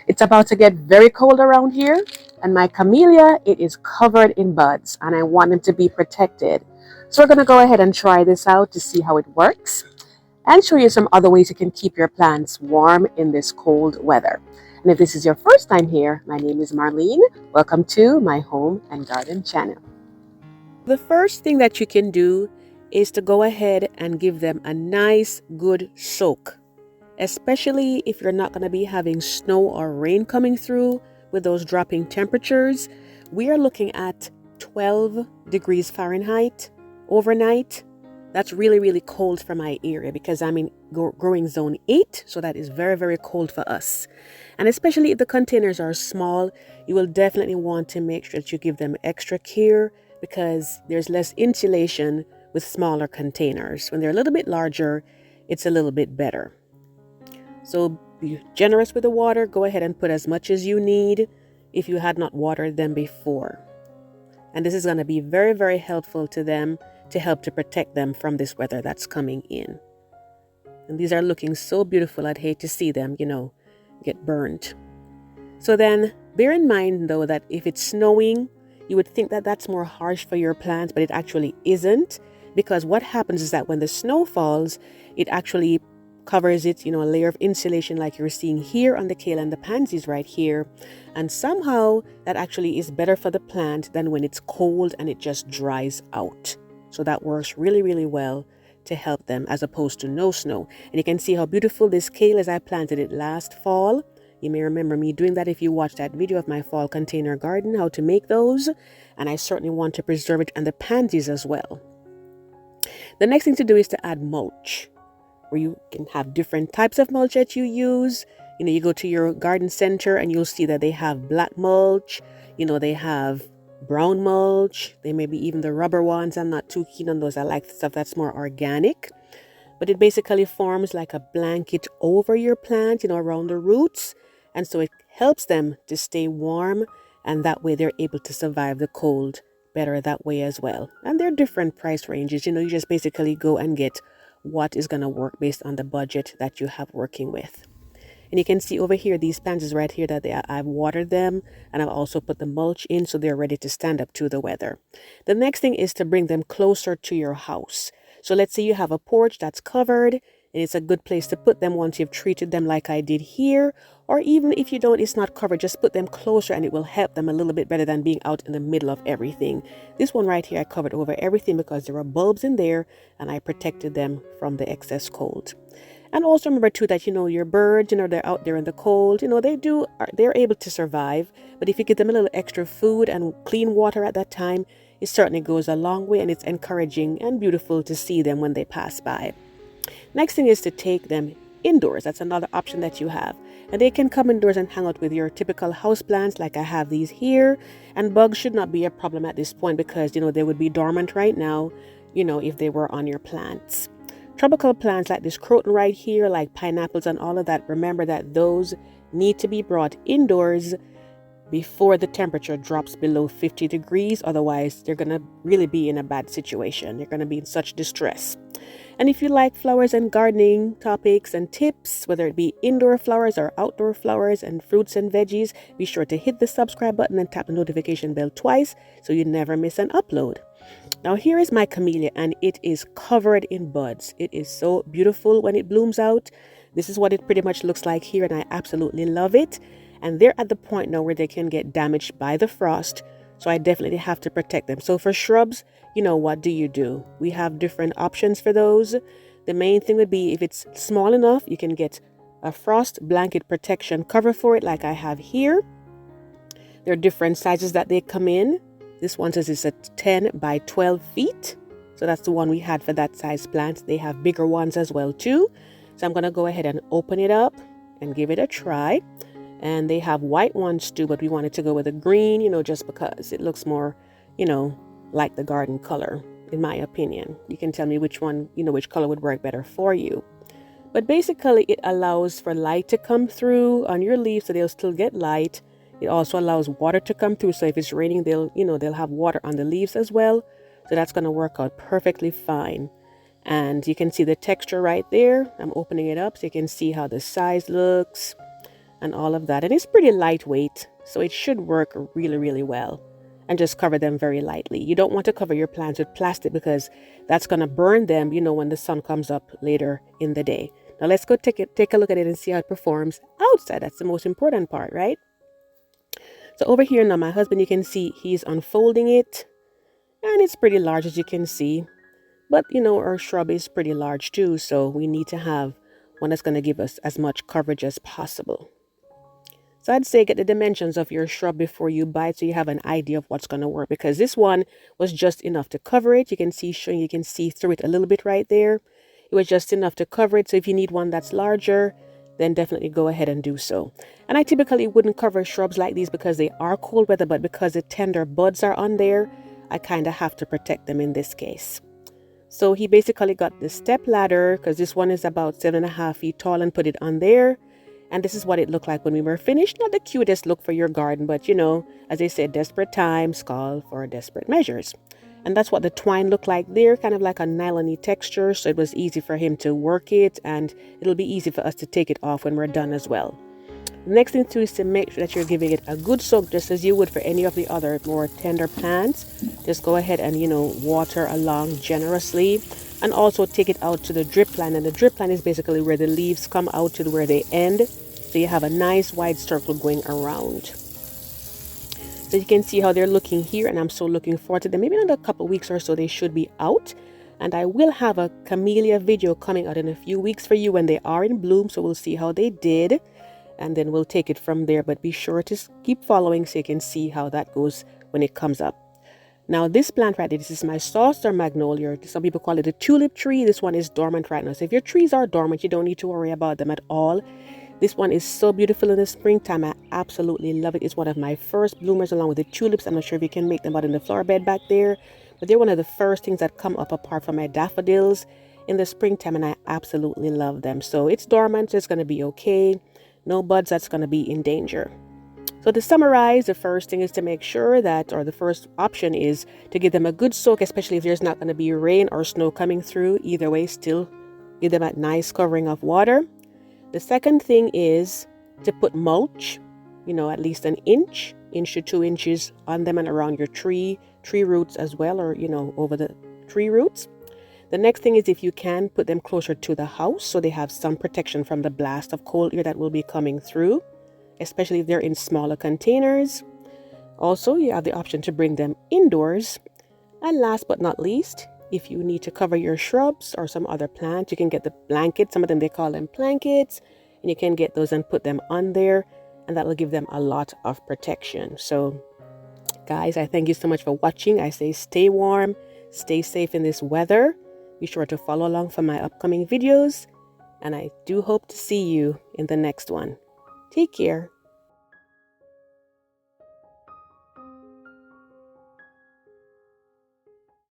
It's about to get very cold around here, and my camellia, it is covered in buds, and I want them to be protected. So we're going to go ahead and try this out to see how it works and show you some other ways you can keep your plants warm in this cold weather. And if this is your first time here, my name is Marlene. Welcome to my home and garden channel. The first thing that you can do is to go ahead and give them a nice good soak, especially if you're not going to be having snow or rain coming through with those dropping temperatures. We are looking at 12 degrees Fahrenheit overnight. That's really, really cold for my area because I'm in growing zone 8, so that is very, very cold for us. And especially if the containers are small, you will definitely want to make sure that you give them extra care because there's less insulation with smaller containers. When they're a little bit larger, it's a little bit better. So be generous with the water. Go ahead and put as much as you need if you had not watered them before. And this is going to be very, very helpful to them to help to protect them from this weather that's coming in. And these are looking so beautiful. I'd hate to see them, get burned. So then bear in mind, though, that if it's snowing, you would think that that's more harsh for your plants, but it actually isn't. Because what happens is that when the snow falls, it actually covers it, a layer of insulation like you're seeing here on the kale and the pansies right here. And somehow that actually is better for the plant than when it's cold and it just dries out. So that works really, really well to help them as opposed to no snow. And you can see how beautiful this kale is. I planted it last fall. You may remember me doing that if you watched that video of my fall container garden, how to make those. And I certainly want to preserve it, and the pansies as well. The next thing to do is to add mulch, where you can have different types of mulch that you use. You go to your garden center and you'll see that they have black mulch, they have brown mulch, they may be even the rubber ones. I'm not too keen on those. I like stuff that's more organic. But it basically forms like a blanket over your plant, around the roots. And so it helps them to stay warm, and that way they're able to survive the cold better that way as well. And there are different price ranges. You just basically go and get what is going to work based on the budget that you have working with. And you can see over here, these pansies right here that I've watered them, and I've also put the mulch in so they're ready to stand up to the weather. The next thing is to bring them closer to your house. So let's say you have a porch that's covered, and it's a good place to put them once you've treated them like I did here. Or even if you don't, it's not covered, just put them closer and it will help them a little bit better than being out in the middle of everything. This one right here, I covered over everything because there were bulbs in there and I protected them from the excess cold. And also remember too that, your birds, they're out there in the cold, they're able to survive. But if you give them a little extra food and clean water at that time, it certainly goes a long way, and it's encouraging and beautiful to see them when they pass by. Next thing is to take them indoors. That's another option that you have. And they can come indoors and hang out with your typical house plants like I have these here. And bugs should not be a problem at this point because, they would be dormant right now, if they were on your plants. Tropical plants like this croton right here, like pineapples and all of that, remember that those need to be brought indoors before the temperature drops below 50 degrees. Otherwise, they're going to really be in a bad situation. They're going to be in such distress. And if you like flowers and gardening topics and tips, whether it be indoor flowers or outdoor flowers and fruits and veggies, be sure to hit the subscribe button and tap the notification bell twice so you never miss an upload. Now here is my camellia, and it is covered in buds. It is so beautiful when it blooms out. This is what it pretty much looks like here, and I absolutely love it. And they're at the point now where they can get damaged by the frost, so I definitely have to protect them. So for shrubs, what do you do? We have different options for those. The main thing would be if it's small enough, you can get a frost blanket protection cover for it like I have here. There are different sizes that they come in. This one says it's a 10 by 12 feet. So that's the one we had for that size plant. They have bigger ones as well too. So I'm going to go ahead and open it up and give it a try. And they have white ones too, but we wanted to go with a green, just because it looks more, like the garden color, in my opinion. You can tell me which one, which color would work better for you. But basically, it allows for light to come through on your leaves so they'll still get light. It also allows water to come through. So if it's raining, they'll have water on the leaves as well. So that's going to work out perfectly fine. And you can see the texture right there. I'm opening it up so you can see how the size looks. and all of that. And it's pretty lightweight, so it should work really, really well. And just cover them very lightly. You don't want to cover your plants with plastic because that's going to burn them, when the sun comes up later in the day. Now let's go take a look at it and see how it performs outside. That's the most important part, right? So over here now, my husband, you can see he's unfolding it, and it's pretty large, as you can see. But our shrub is pretty large too, so we need to have one that's going to give us as much coverage as possible. So I'd say get the dimensions of your shrub before you buy it, so you have an idea of what's going to work, because this one was just enough to cover it. You can see through it a little bit right there. It was just enough to cover it. So if you need one that's larger, then definitely go ahead and do so. And I typically wouldn't cover shrubs like these because they are cold weather, but because the tender buds are on there, I kind of have to protect them in this case. So he basically got the step ladder, because this one is about 7.5 feet tall, and put it on there. And this is what it looked like when we were finished. Not the cutest look for your garden, but as they said, desperate times call for desperate measures. And that's what the twine looked like there, kind of like a nylon-y texture. So it was easy for him to work it, and it'll be easy for us to take it off when we're done as well. The next thing too is to make sure that you're giving it a good soak, just as you would for any of the other more tender plants. Just go ahead and, water along generously. And also take it out to the drip line. And the drip line is basically where the leaves come out to where they end. So you have a nice wide circle going around. So you can see how they're looking here. And I'm so looking forward to them. Maybe in another couple weeks or so they should be out. And I will have a camellia video coming out in a few weeks for you when they are in bloom. So we'll see how they did. And then we'll take it from there. But be sure to keep following so you can see how that goes when it comes up. Now this plant right here, this is my saucer magnolia. Some people call it a tulip tree. This one is dormant right now. So if your trees are dormant, you don't need to worry about them at all. This one is so beautiful in the springtime. I absolutely love it. It's one of my first bloomers along with the tulips. I'm not sure if you can make them out in the flower bed back there, but they're one of the first things that come up apart from my daffodils in the springtime, and I absolutely love them. So it's dormant, so it's going to be okay. No buds that's going to be in danger. So to summarize, the first thing is to make sure that, or the first option is to give them a good soak, especially if there's not going to be rain or snow coming through. Either way, still give them a nice covering of water. The second thing is to put mulch, at least an inch to 2 inches on them and around your tree roots as well, or, over the tree roots. The next thing is, if you can, put them closer to the house so they have some protection from the blast of cold air that will be coming through, especially if they're in smaller containers. Also, you have the option to bring them indoors. And last but not least, if you need to cover your shrubs or some other plant, you can get the blankets. Some of them, they call them blankets, and you can get those and put them on there, and that will give them a lot of protection. So guys, I thank you so much for watching. I say stay warm, stay safe in this weather. Be sure to follow along for my upcoming videos, and I do hope to see you in the next one. Take care.